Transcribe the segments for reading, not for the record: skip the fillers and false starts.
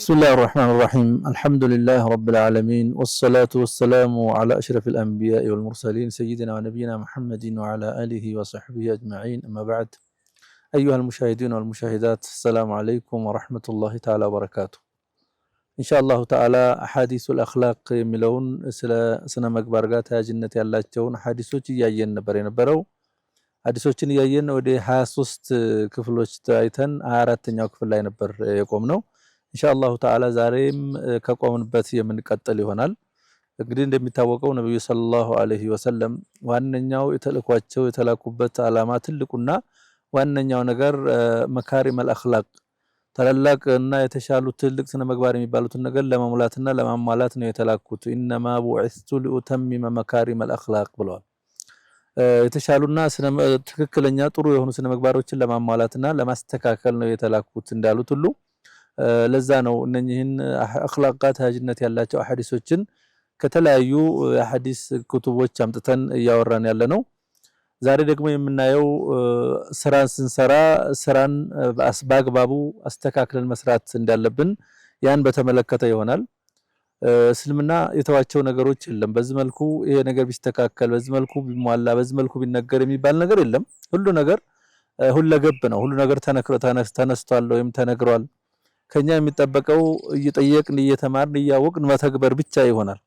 بسم الله الرحمن الرحيم الحمد لله رب العالمين والصلاة والسلام على أشرف الأنبياء والمرسلين سيدنا ونبينا محمد وعلى آله وصحبه أجمعين أما بعد أيها المشاهدين والمشاهدات السلام عليكم ورحمة الله تعالى وبركاته إن شاء الله تعالى أحاديث الأخلاق ملون سنة مقبرقات جنة الله تجون حديثوች እያየን ነበር የነበረው حديثوችን እያየን ወደ 23 ክፍሎች አይተን 24ኛው ክፍል ላይ ነበር የቆምነው ኢንሻአላሁ ተዓላ ዛሬም ከቆምንበት የምንቀጥል ይሆናል እንግዲህ እንደሚታወቀው ነብዩ ሰለላሁ ዐለይሂ ወሰለም ዋነኛው የተልኳቸው የተላኩበት ዓላማ ትልቁና ዋነኛው ነገር መካሪመል አኽላቅ ተላላቅና የተሻሉ ትልቅ ስነ ምግባር የሚባሉትን ነገር ለማሙላትና ለማሟላት ነው የተላኩት ኢንማ ቡዒስቱ ሊኡተሚመ መካሪመል አኽላቅ ብለዋል የተሻሉና ትክክለኛ ጥሩ የሆኑ ስነ ምግባሮችን ለማሟላትና ለማስተካከል ነው የተላኩት እንዳሉት ሁሉ ለዛ ነው እነኚህን አኽላቃት ሀጅነት ያላቸው አሐዲሶችን ከተለያዩ የሐዲስ ኩቱቦች አምጥተን ያወራን ያለነው ዛሬ ደግሞ የምናየው ስራን ስንሰራ ስራን በአግባቡ አስተካክለን መስራት እንዳለብን ያን በተመለከተ ይሆናል እስልምና የተዋቸው ነገሮች የለም በዚህ መልኩ ይሄ ነገር ቢስተካከል በዚህ መልኩ ቢሟላ በዚህ መልኩ ቢነገር የሚባል ነገር የለም ሁሉ ነገር ሁለገብ ነው ሁሉ ነገር ተነስቷል ወይም ተነግሯል ከኛ የሚጠበቀው እየጠየቅን እየተማርን እያወቅን መተግበር ብቻ ይሆናል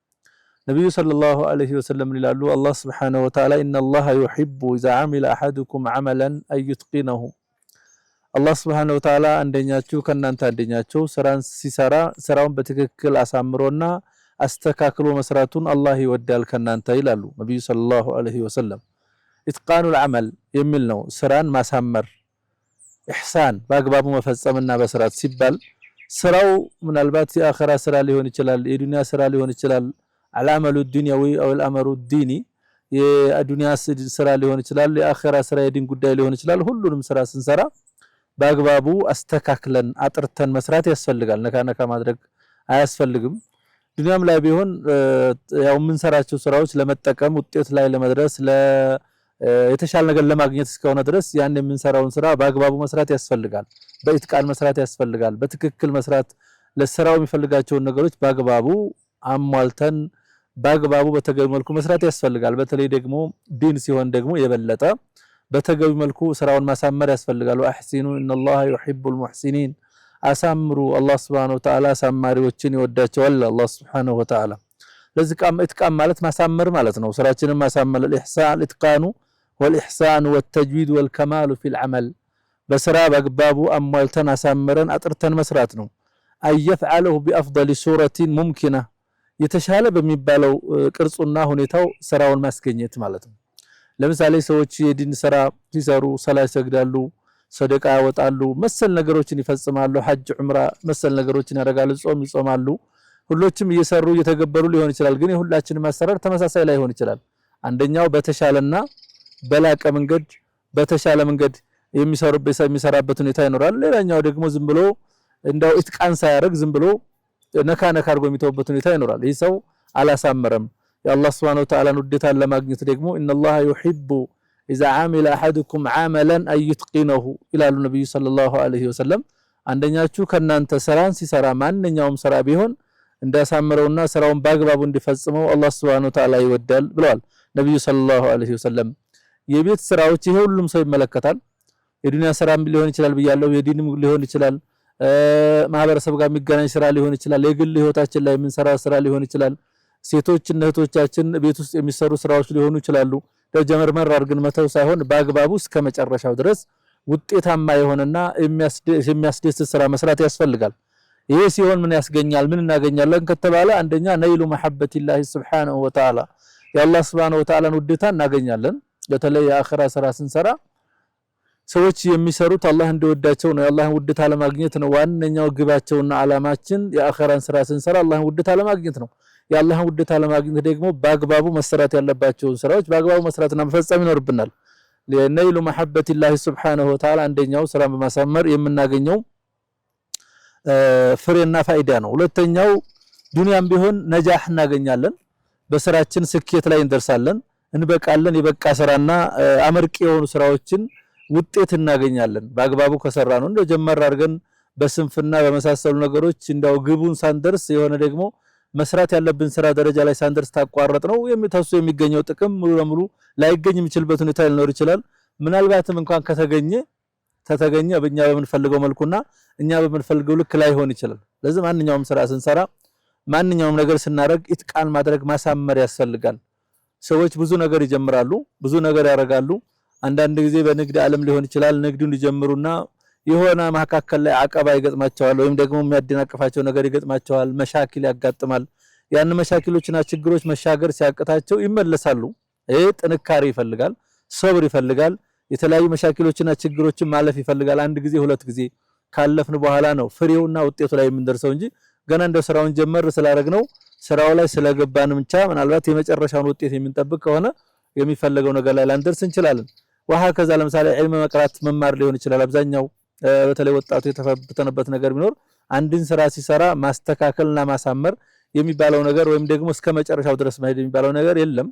ነብዩ ሰለላሁ ዐለይሂ ወሰለም ይላሉ አላህ Subhanahu Wa Ta'ala inna Allah yuhibbu idha 'amila ahadukum 'amalan ay yutqinahu አላህ Subhanahu Wa Ta'ala አንደኛችሁ ከናንተ አንደኛችሁ ስራን ሲሰራ ስራውን በትክክል አሳምሮና አስተካክሎ መስራቱን አላህ ይወዳል ከናንተ ይላሉ ነብዩ ሰለላሁ ዐለይሂ ወሰለም ኢትቃኑል ዐመል የሚል ነው ስራን ማሳመር ኢህሳን በአግባቡ መፈጸምና በስራት ሲባል ስራው ምናልባት የአኺራ ስራ ሊሆን ይችላል የዱንያ ስራ ሊሆን ይችላል አልአመሉ ዱንያዊ አው አልአመሩ ዲኒ የዱንያ ስራ ሊሆን ይችላል የአኺራ ስራ የዲን ጉዳይ ሊሆን ይችላል ሁሉንም ስራ ስንሰራ በአግባቡ አስተካክለን አጥርተን መስራት ያስፈልጋል ነካነካ ማድረግ አያስፈልግም ዱንያም ላይ ቢሆን ያው የምንሰራቸው ስራዎች ለመጠቀም ውጤት ላይ ለመድረስ የተሻለ ነገር ለማግኘት እስከሆነ ድረስ ያን የምንሰራውን ስራ በአግባቡ መስራት ያስፈልጋል በኢትቃን መስራት ያስፈልጋል በትክክል መስራት ለስራው የሚፈልጋቸውን ነገሮች በአግባቡ አሟልተን በአግባቡ በተገቢ መልኩ መስራት ያስፈልጋል በተለይ ደግሞ ዲን ሲሆን ደግሞ የበለጠ በተገቢ መልኩ ስራውን ማሳመር ያስፈልጋል ወአህሲኑ ኢነላሃ ዩሂቡል ሙህሲኒን አሳምሩ አላህ Subhanahu Wa Ta'ala አሳማሪዎችን ይወዳቸዋል አላህ Subhanahu Wa Ta'ala ለዚህ ኢትቃን ማለት ማሳመር ማለት ነው ስራችንን ማሳመር الإحسان ኢትቃኑ والإحسان والتجويد والكمال في العمل بسرا بغبابو اموالتن اسامرن اطرتن መስራት ነው ايفعله بافضل صوره ممكنه የተሻለ በሚባለው ቅርጹና ሁኔታው ስራውን ማስገኘት ማለት ነው ለምሳሌ ሰዎች የዲን ስራ ሲሰሩ ሰላት ይሰግዳሉ ሰደቃ ያወጣሉ መሰል ነገሮችን ይፈጽማሉ ሐጅ ዑምራ መሰል ነገሮችን ያደርጋሉ ጾም ይጾማሉ ሁሎችም እየሰሩ እየተገበሩ ሊሆን ይችላል ግን የሁላችንም አሰራር ተመሳሳይ ላይ ሆን ይችላል አንደኛው በተሻለና በላቀ መንገድ በተሻለ መንገድ የሚሰራበት ሁኔታ ይኖራል ሌላኛው ደግሞ ዝም ብሎ እንዳው ኢትቃን ሳያረግ ዝም ብሎ ነካነካ አድርጎ የሚተውበት ሁኔታ ይኖራል ይህ ሰው አላሳመረም የአላህ Subhanahu Wa Ta'ala ውዴታን ለማግኘት ደግሞ ኢነላሃ ዩሂቡ ኢዛ አሚለ አሐዱኩም ዓመላን አይትቂነሁ ይላሉ ነብዩ ሰለላሁ ዐለይሂ ወሰለም አንደኛችሁ ከናንተ ስራን ሲሰራ ማንኛውም ስራ ቢሆን እንዳሳመረውና ስራውን በአግባቡ እንዲፈጽመው አላህ Subhanahu Wa Ta'ala ይወዳል ብለዋል ነብዩ ሰለላሁ ዐለይሂ ወሰለም የቤት ስራዎች ይሄ ሁሉም ሰው ይመለከታል የዱንያ ስራም ሊሆን ይችላል በያለው የዲንም ሊሆን ይችላል ማህበረሰብ ጋር የሚገናኝ ስራ ሊሆን ይችላል የግል ህይወታችን ላይ የምንሰራ ስራ ሊሆን ይችላል ሴቶችና እህቶቻችን ቤት ውስጥ የሚሰሩ ስራዎች ሊሆኑ ይችላሉ ደጀመርመር አድርገን መተው ሳይሆን በአግባቡ እስከ መጨረሻው ድረስ ውጤታማ የሆነና የሚያስደስት ስራ መስራት ያስፈልጋል ይሄ ሲሆን ምን ያስገኛል ምን እናገኛለን ከተባለ አንደኛ ነይሉ መሐበቲላሂ Subhanahu Wa Ta'ala የአላህ Subhanahu Wa Ta'ala ውዴታ እናገኛለን በተለይ የአኺራ ስራ ስንሰራ ሰዎች የሚሰሩት አላህ እንደወዳቸው ነው የአላህን ውዴታ ለማግኘት ነው ዋነኛው ግባቸውና አላማችን የአኺራን ስራ ስንሰራ አላህን ውዴታ ለማግኘት ነው የአላህን ውዴታ ለማግኘት ደግሞ በአግባቡ መስራት ያለባቸው ስራዎች በአግባቡ መስራትና መፈጸም ይኖርብናል ለነይሉ መሐበቲላሂ Subhanahu Wa Ta'ala አንደኛው ስራ በማሳመር የምናገኘው ፍሬና ፋይዳ ነው ሁለተኛው ዱንያም ቢሆን ነጃህ እናገኛለን በስራችን ስኬት ላይ እንደርሳለን እንበቃለን የበቃ ስራና አመርቂ የሆኑ ስራዎችን ውጤት እናገኛለን በአግባቡ ከሰራ ነው እንደጀመር አድርገን በስንፍና በመሳሰሉ ነገሮች እንዳው ግቡን ሳንደርስ የሆነ ደግሞ መስራት ያለብን ስራ ደረጃ ላይ ሳንደርስ ታቋረጥ ነው የሚተሱ የሚገኘው ጥቅም ሙሉ ለሙሉ ላይገኝ የሚችልበት ሁኔታ ሊኖር ይችላል። ምናልባትም እንኳን ከተገኘ በእኛ በምንፈልገው መልኩና እኛ በምንፈልገው ልክ ላይሆን ይችላል። ለዚህ ማንኛውም ስራ ስንሰራ ማንኛውም ነገር ስናደርግ ኢትቃን ማድረግ ማሳመር ያስፈልጋል። ሰዎች ብዙ ነገር ይጀምራሉ፣ ብዙ ነገር ያደርጋሉ። አንዳንድ ጊዜ በንግድ ዓለም ሊሆን ይችላል ንግዱን ይጀምሩና የሆነ መካከል ላይ አቀባ ይገጥማቸዋል ወይም ደግሞ የሚያደናቅፋቸው ነገር ይገጥማቸዋል፣ መሻኪል ያጋጥማል። ያን መሻኪሎችና ችግሮች መሻገር ሲያቅታቸው ይመለሳሉ። ይሄ ጥንካሬ ይፈልጋል፣ ሰብር ይፈልጋል። የተለያዩ መሻኪሎችና ችግሮችን ማለፍ ይፈልጋል። አንድ ጊዜ ሁለት ጊዜ ካለፍን በኋላ ነው ፍሬውና ውጤቱ ላይ የምንደርሰው እንጂ ገና እንደው ስራውን ጀመር ስላደረግነው ስራው ላይ ስለገባን ብቻ ምናልባት የመጨረሻውን ውጤት የምንጠብቅ ከሆነ የሚፈልገው ነገር ላይ ላንደርስ እንችላለን። ከዛ ለምሳሌ ዒልም መቅራት መማር ሊሆን ይችላል። አብዛኛው በተለይ ወጣቱ የተፈተነበት ነገር ቢኖር አንድን ስራ ሲሰራ ማስተካከልና ማሳመር የሚባለው ነገር ወይም ደግሞ እስከ መጨረሻው ድረስ መሄድ የሚባለው ነገር የለም።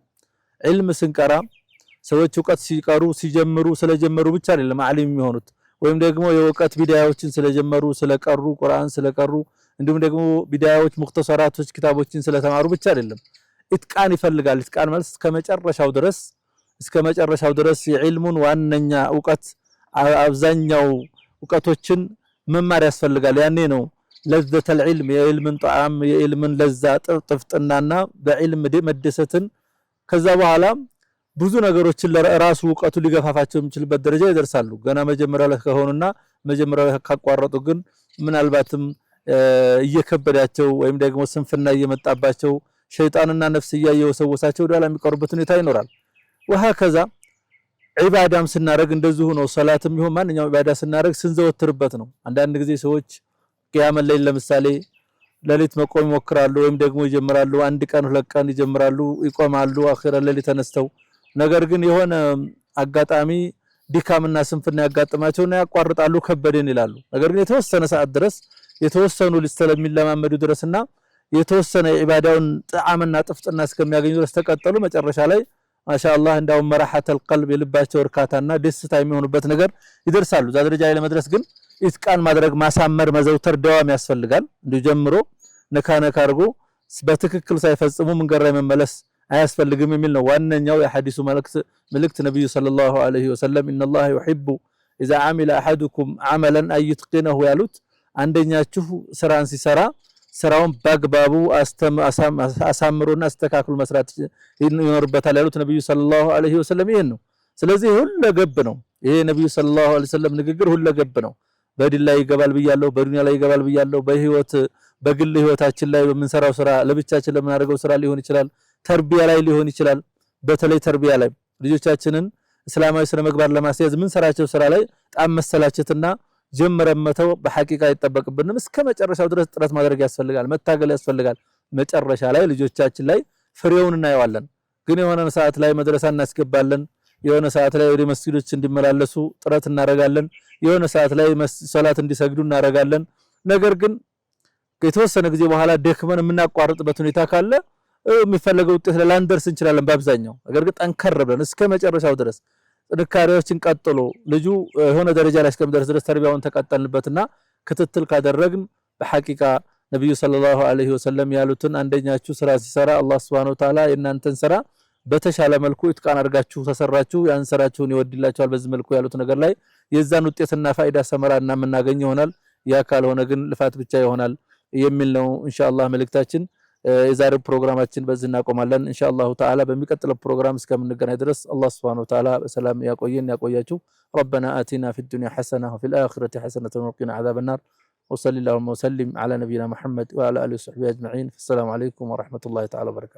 ዒልም ስንቀራ ሰዎች ዕውቀት ሲጀምሩ ስለጀመሩ ብቻ አይደለም ዓሊም የሚሆኑት ወይም ደግሞ የዕውቀት ቢዳያዎችን ስለጀመሩ ስለቀሩ ቁርአን ስለቀሩ እንዲሁም ደግሞ ቢዳያዎች ሙክተሰራቶች ኪታቦችን ስለተማሩ ብቻ አይደለም። ኢትቃን ይፈልጋል። ኢትቃን ማለት እስከ መጨረሻው ድረስ የዒልሙን ዋነኛ ዕውቀት አብዛኛው ዕውቀቶችን መማር ያስፈልጋል። ያኔ ነው ለዘተል ዒልም የዒልምን ጣዕም የዒልምን ለዛ ጥፍጥናና በዒልም መደሰትን ከዛ በኋላ ብዙ ነገሮችን ለራሱ ዕውቀቱ ሊገፋፋቸው የሚችልበት ደረጃ ይደርሳሉ። ገና መጀመሪያ ላይ ከሆኑና መጀመሪያ ላይ ካቋረጡ ግን ምናልባትም እየከበዳቸው ወይም ደግሞ ስንፍና እየመጣባቸው ሸይጣንና ነፍስያ እየወሰወሳቸው ወደኋላ የሚቀሩበት ሁኔታ ይኖራል። ከዛ ዒባዳም ስናረግ እንደዚሁ ነው። ሰላትም ይሁን ማንኛውም ዒባዳ ስናረግ ስንዘወትርበት ነው። አንዳንድ ጊዜ ሰዎች ቂያም ለይል ለምሳሌ ሌሊት መቆም ይሞክራሉ ወይም ደግሞ ይጀምራሉ። አንድ ቀን ሁለት ቀን ይጀምራሉ፣ ይቆማሉ አኺራ ሌሊት ተነስተው ነገር ግን የሆነ አጋጣሚ ድካምና ስንፍና ያጋጥማቸውና ያቋርጣሉ፣ ከበደን ይላሉ። ነገር ግን የተወሰነ ሰዓት ድረስ የተወሰኑ ስለሚለማመዱ ድረስና የተወሰነ ዒባዳውን ጣዕምና ጥፍጥና እስከሚያገኙ ድረስ ተቀጠሉ። መጨረሻ ላይ ማሻአላህ እንዳው መራሐተል ቀልብ የልባቸው እርካታና ደስታ የሚሆኑበት ነገር ይደርሳሉ። እዛ ደረጃ ላይ ለመድረስ ግን ኢትቃን ማድረግ ማሳመር መዘውተር ደዋም ያስፈልጋል። እንዲሁ ጀምሮ ነካ አድርጎ በትክክል ሳይፈጽሙ መንገድ ላይ መመለስ አያስፈልግም የሚል ነው ዋነኛው የሐዲሱ መልእክት ነብዩ ሰለላሁ ዐለይሂ ወሰለም ኢነላህ ዩሂቡ ኢዛ አሚለ አሐዱኩም ዐመለን አይትቂነሁ ያሉት አንደኛችሁ ስራን ሲሰራ ስራውን በአግባቡ አሳምሮና አስተካክሎ መስራት ይኖርበታል ያሉት ነብዩ ሰለላሁ ዐለይሂ ወሰለም ይሄን ነው። ስለዚህ ሁለገብ ነው ይሄ ነብዩ ሰለላሁ ዐለይሂ ወሰለም ንግግር ሁለገብ ነው። በዲን ላይ ይገባል ብያለሁ፣ በዱንያ ላይ ይገባል ብያለሁ፣ በግል ህይወታችን ላይ በምንሰራው ስራ ለብቻችን ለምናደርገው ስራ ሊሆን ይችላል፣ ተርቢያ ላይ ሊሆን ይችላል። በተለይ ተርቢያ ላይ ልጆቻችንን እስላማዊ ስነ ምግባር ለማስያዝ ምን ሰራቸው ስራ ላይ ጣም መሰላቸትና ጀመረመተው በሐቂቃ ይተበቅብንም እስከ መጨረሻው ድረስ ጥረት ማድረግ ያስፈልጋል፣ መታገል ያስፈልጋል። መጨረሻ ላይ ልጆቻችን ላይ ፍሬውን እናየዋለን። ግን የሆነ ሰዓት ላይ መድረሳ እናስገባለን፣ የሆነ ሰዓት ላይ ወደ መስጊዶች እንዲመላለሱ ጥረት እናረጋለን፣ የሆነ ሰዓት ላይ ሶላት እንዲሰግዱ እናረጋለን። ነገር ግን ከተወሰነ ጊዜ በኋላ ደክመን የምናቋርጥበት ሁኔታ ካለ የሚፈለገው ውጤት ላንደርስ እንችላለን በአብዛኛው። ነገር ግን ጠንከር ብለን እስከ መጨረሻው ድረስ ጥንካሬዎችን ቀጥሎ ልጁ የሆነ ደረጃ ላይ እስከሚደርስ ድረስ ተርቢያውን ተቀጠልንበትና ክትትል ካደረግን በሐቂቃ ነብዩ ሰለላሁ ዐለይሂ ወሰለም ያሉትን አንደኛችሁ ስራ ሲሰራ አላህ Subhanahu Wa Ta'ala የእናንተን ስራ በተሻለ መልኩ ኢትቃን አድርጋችሁ ተሰራችሁ ያን ስራችሁን ይወድላችኋል በዚህ መልኩ ያሉት ነገር ላይ የዛን ውጤትና ፋይዳ ሰመራና የምናገኝ ይሆናል። ያ ካልሆነ ግን ልፋት ብቻ ይሆናል የሚል ነው ኢንሻአላህ መልእክታችን። የዛሬው ፕሮግራማችን በዚህ እናቆማለን ኢንሻአላህ ተዓላ። በሚቀጥለው ፕሮግራም እስከምንገናኝ ድረስ አላህ Subhanahu Wa Ta'ala በሰላም ያቆያችሁ። ربنا آتنا في الدنيا حسنة وفي الآخرة حسنة وقنا عذاب النار وصلى اللهم وسلم على نبينا محمد وعلى آله وصحبه أجمعين. السلام عليكم ورحمة الله تعالى وبركاته.